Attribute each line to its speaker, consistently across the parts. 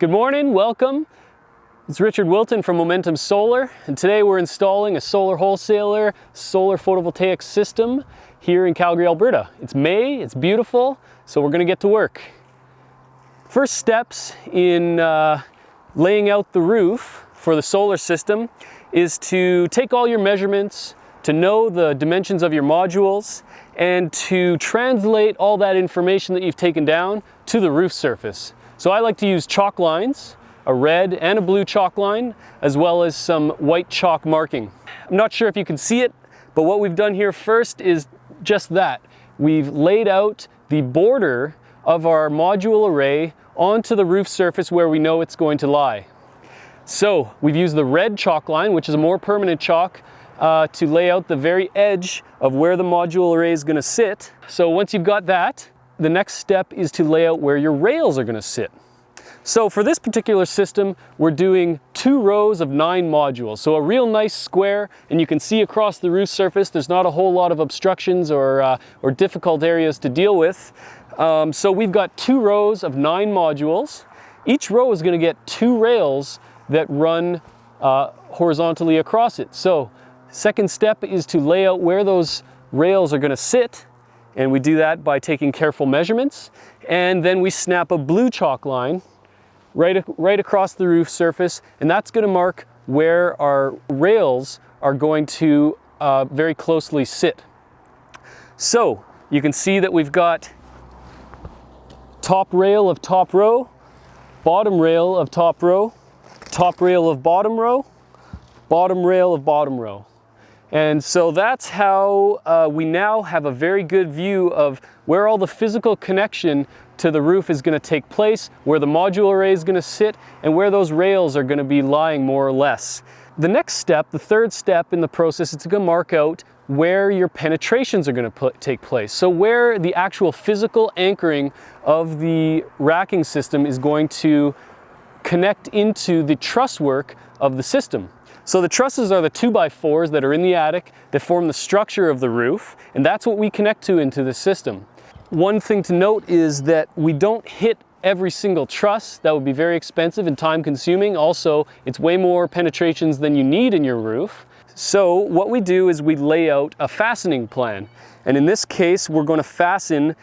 Speaker 1: Good morning, welcome. It's Richard Wilton from Momentum Solar, and today we're installing a SolarWholesaler solar photovoltaic system here in Calgary, Alberta. It's May, it's beautiful, so we're gonna get to work. First steps in laying out the roof for the solar system is to take all your measurements, to know the dimensions of your modules, and to translate all that information that you've taken down to the roof surface. So I like to use chalk lines, a red and a blue chalk line, as well as some white chalk marking. I'm not sure if you can see it, but what we've done here first is just that. We've laid out the border of our module array onto the roof surface where we know it's going to lie. So we've used the red chalk line, which is a more permanent chalk, to lay out the very edge of where the module array is going to sit. So once you've got that, the next step is to lay out where your rails are going to sit. So for this particular system, we're doing 2 rows of 9 modules. So a real nice square, and you can see across the roof surface, there's not a whole lot of obstructions or difficult areas to deal with. So we've got 2 rows of 9 modules. Each row is going to get 2 rails that run horizontally across it. So second step is to lay out where those rails are going to sit, and we do that by taking careful measurements, and then we snap a blue chalk line right across the roof surface, and that's going to mark where our rails are going to very closely sit. So you can see that we've got top rail of top row, bottom rail of top row, top rail of bottom row, bottom rail of bottom row. And so that's how we now have a very good view of where all the physical connection to the roof is going to take place, where the module array is going to sit, and where those rails are going to be lying more or less. The next step, the third step in the process, is to mark out where your penetrations are going to take place. So where the actual physical anchoring of the racking system is going to connect into the truss work of the system. So the trusses are the 2x4s that are in the attic that form the structure of the roof, and that's what we connect to into the system. One thing to note is that we don't hit every single truss. That would be very expensive and time consuming. Also, it's way more penetrations than you need in your roof. So what we do is we lay out a fastening plan. And in this case, we're going to fasten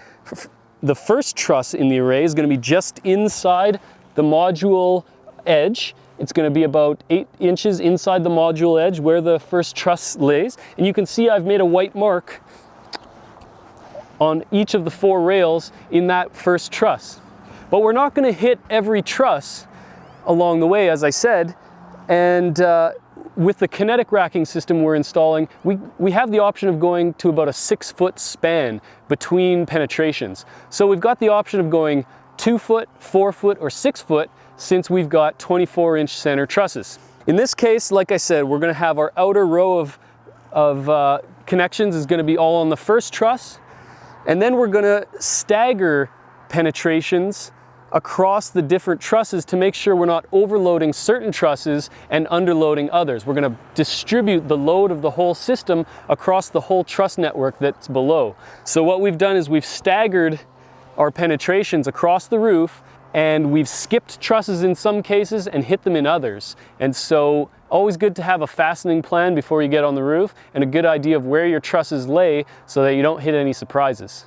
Speaker 1: the first truss in the array is going to be just inside the module edge. It's going to be about 8 inches inside the module edge where the first truss lays. And you can see I've made a white mark on each of the 4 rails in that first truss. But we're not going to hit every truss along the way, as I said. And with the kinetic racking system we're installing, we have the option of going to about a 6-foot span between penetrations. So we've got the option of going 2 foot, 4 foot, or 6 foot, since we've got 24-inch center trusses. In this case, like I said, we're going to have our outer row of connections is going to be all on the first truss, and then we're going to stagger penetrations across the different trusses to make sure we're not overloading certain trusses and underloading others. We're going to distribute the load of the whole system across the whole truss network that's below. So what we've done is we've staggered our penetrations across the roof, and we've skipped trusses in some cases and hit them in others. And so always good to have a fastening plan before you get on the roof, and a good idea of where your trusses lay so that you don't hit any surprises.